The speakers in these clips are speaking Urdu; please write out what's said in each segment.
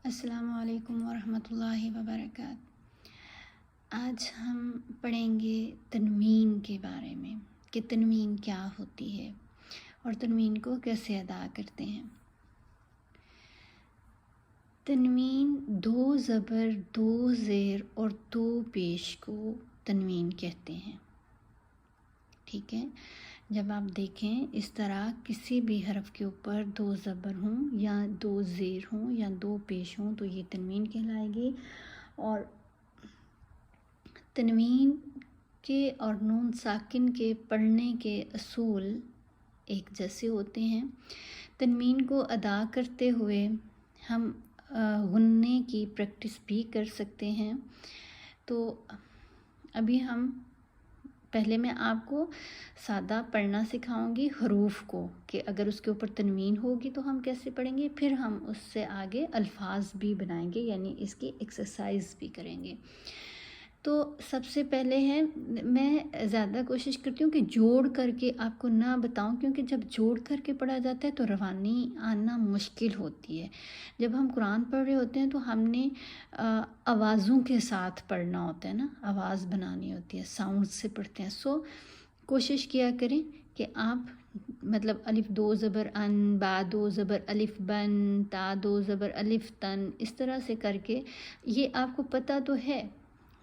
السلام علیکم ورحمۃ اللہ وبرکاتہ۔ آج ہم پڑھیں گے تنوین کے بارے میں کہ تنوین کیا ہوتی ہے اور تنوین کو کیسے ادا کرتے ہیں۔ تنوین 2 زبر 2 زیر اور 2 پیش کو تنوین کہتے ہیں، ٹھیک ہے۔ جب آپ دیکھیں اس طرح کسی بھی حرف کے اوپر 2 زبر ہوں یا 2 زیر ہوں یا 2 پیش ہوں تو یہ تنوین کہلائے گی۔ اور تنوین کے اور نون ساکن کے پڑھنے کے اصول ایک جیسے ہوتے ہیں۔ تنوین کو ادا کرتے ہوئے ہم غننے کی پریکٹس بھی کر سکتے ہیں۔ تو ابھی پہلے میں آپ کو سادہ پڑھنا سکھاؤں گی حروف کو کہ اگر اس کے اوپر تنوین ہوگی تو ہم کیسے پڑھیں گے، پھر ہم اس سے آگے الفاظ بھی بنائیں گے، یعنی اس کی ایکسرسائز بھی کریں گے۔ تو سب سے پہلے ہے، میں زیادہ کوشش کرتی ہوں کہ جوڑ کر کے آپ کو نہ بتاؤں، کیونکہ جب جوڑ کر کے پڑھا جاتا ہے تو روانی آنا مشکل ہوتی ہے۔ جب ہم قرآن پڑھ رہے ہوتے ہیں تو ہم نے آوازوں کے ساتھ پڑھنا ہوتا ہے نا، آواز بنانی ہوتی ہے، ساؤنڈ سے پڑھتے ہیں۔ کوشش کیا کریں کہ آپ مطلب الف 2 زبر ان، با 2 زبر الف بن، تا 2 زبر الف تن، اس طرح سے کر کے، یہ آپ کو پتہ تو ہے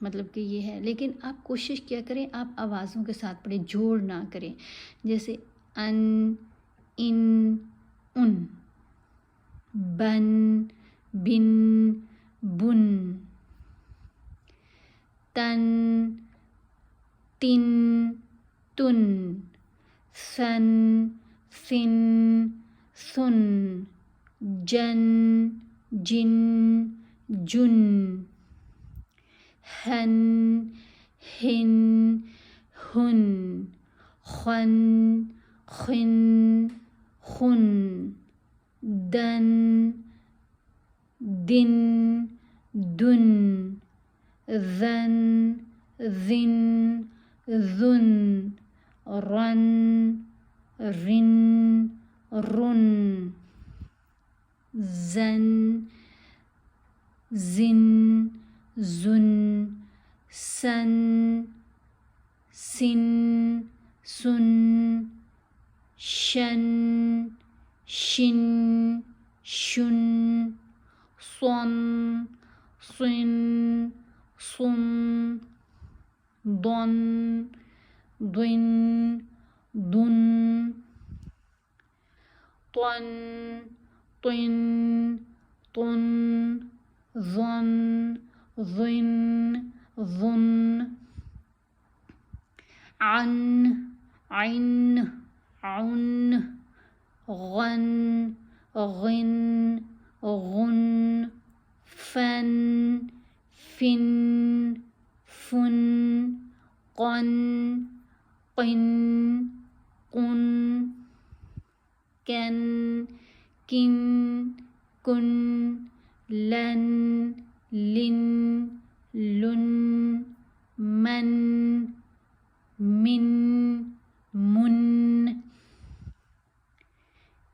مطلب کہ یہ ہے، لیکن آپ کوشش کیا کریں آپ آوازوں کے ساتھ پڑھیں، جوڑ نہ کریں۔ جیسے ان، ان، ان، بن، بن، بن، تن، تن، تن، سن، سن، سن، جن، جن، جن، ہن، ہن، ہن، خن، خن، خن، دن، دن، دن، ذن، ذن، ذن، رن، رن، رن، زن، زن، زن، سن، سن، سن، شن، شن، شن، صن، صن، صن، ضن، ضن، ضن، طن، طن، طن، ظن، ظن، ظن، عن، عن، عن، غن، غن، غن، فن، فن، فن، قن، قن، قن، کن، کن، کن، لن، لن، لن، من، من، من،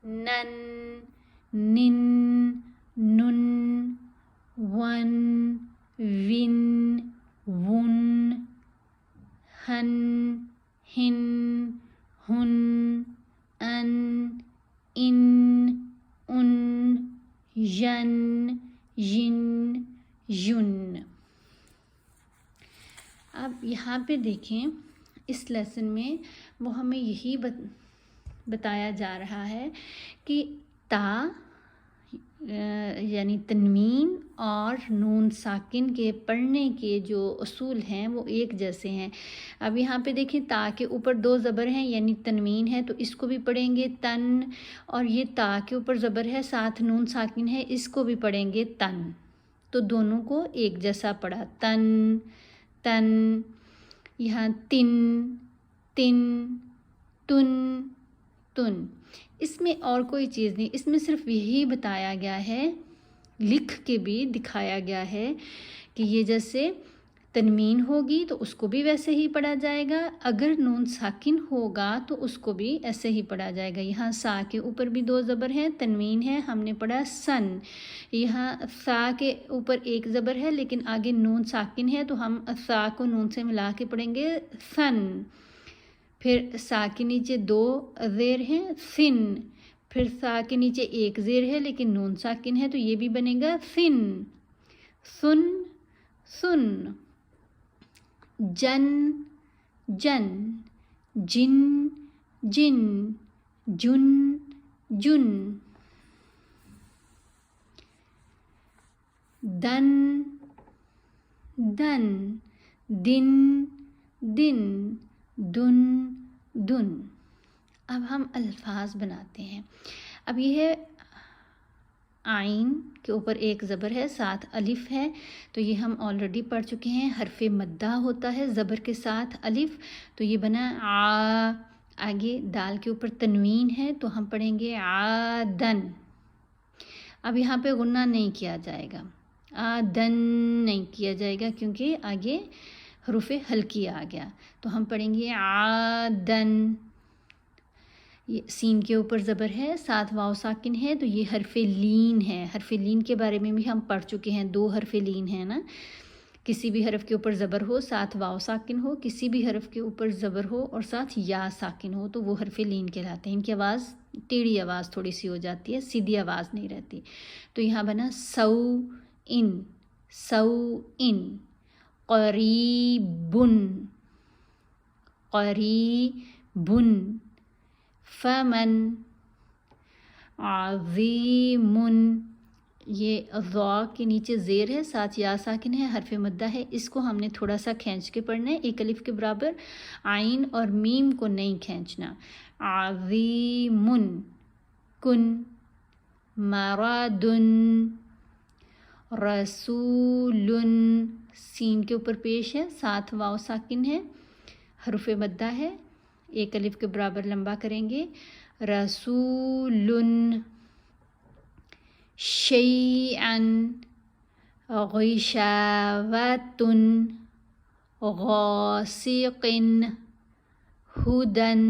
نن، نن، نن، ون، ون، ون، ہن، ہن، ہن، ان، ان، ان، ین، ین، ین۔ اب یہاں پہ دیکھیں اس لیسن میں وہ ہمیں یہی بتایا جا رہا ہے کہ تا یعنی تنوین اور نون ساکن کے پڑھنے کے جو اصول ہیں وہ ایک جیسے ہیں۔ اب یہاں پہ دیکھیں تا کے اوپر 2 زبر ہیں یعنی تنوین ہے، تو اس کو بھی پڑھیں گے تن، اور یہ تا کے اوپر زبر ہے ساتھ نون ساکن ہے، اس کو بھی پڑھیں گے تن۔ تو دونوں کو ایک جیسا پڑھا، تن، تن۔ یہاں تن، تن، تن، تن۔ اس میں اور کوئی چیز نہیں، اس میں صرف یہی بتایا گیا ہے، لکھ کے بھی دکھایا گیا ہے کہ یہ جیسے تنوین ہوگی تو اس کو بھی ویسے ہی پڑھا جائے گا، اگر نون ساکن ہوگا تو اس کو بھی ایسے ہی پڑھا جائے گا۔ یہاں سا کے اوپر بھی 2 زبر ہیں، تنوین ہے، ہم نے پڑھا سن۔ یہاں سا کے اوپر 1 زبر ہے لیکن آگے نون ساکن ہے تو ہم سا کو نون سے ملا کے پڑھیں گے سن۔ پھر سا کے نیچے 2 زیر ہیں، سن۔ پھر سا کے نیچے 1 زیر ہے لیکن نون ساکن ہے تو یہ بھی بنے گا سن، سن، سن۔ جن، جن، جن، جن، جن، جن۔ دن، دن، دن، دن، دن، دن۔ اب ہم الفاظ بناتے ہیں۔ اب یہ ہے آئین کے اوپر 1 زبر ہے، ساتھ الف ہے، تو یہ ہم آلریڈی پڑھ چکے ہیں۔ حرف مدہ ہوتا ہے زبر کے ساتھ الف، تو یہ بنا آ۔ آگے دال کے اوپر تنوین ہے تو ہم پڑھیں گے آدن۔ اب یہاں پہ غنہ نہیں کیا جائے گا، آدن نہیں کیا جائے گا کیونکہ آگے حروف ہلکی آ گیا، تو ہم پڑھیں گے آدن۔ یہ سین کے اوپر زبر ہے، ساتھ واو ساکن ہے تو یہ حرف لین ہے۔ حرف لین کے بارے میں بھی ہم پڑھ چکے ہیں، 2 حرف لین ہیں نا، کسی بھی حرف کے اوپر زبر ہو، ساتھ واو ساکن ہو، کسی بھی حرف کے اوپر زبر ہو اور ساتھ یا ساکن ہو تو وہ حرف لین کہلاتے ہیں۔ ان کی آواز ٹیڑھی آواز تھوڑی سی ہو جاتی ہے، سیدھی آواز نہیں رہتی۔ تو یہاں بنا سو ان، سو ان۔ قریبن، قریبن۔ فمن، عظیم۔ یہ ضا کے نیچے زیر ہے، ساتھ یا ساکن ہے، حرف مدہ ہے، اس کو ہم نے تھوڑا سا کھینچ کے پڑھنا ہے، 1 الف کے برابر۔ عین اور میم کو نہیں کھینچنا۔ عظیم، کن۔ مرد، رسول۔ سین کے اوپر پیش ہے، ساتھ واو ساکن ہے، حرف مدہ ہے، 1 الف کے برابر لمبا کریں گے۔ رسول۔ شیئن، غشاوۃ، غاسق، ہدن۔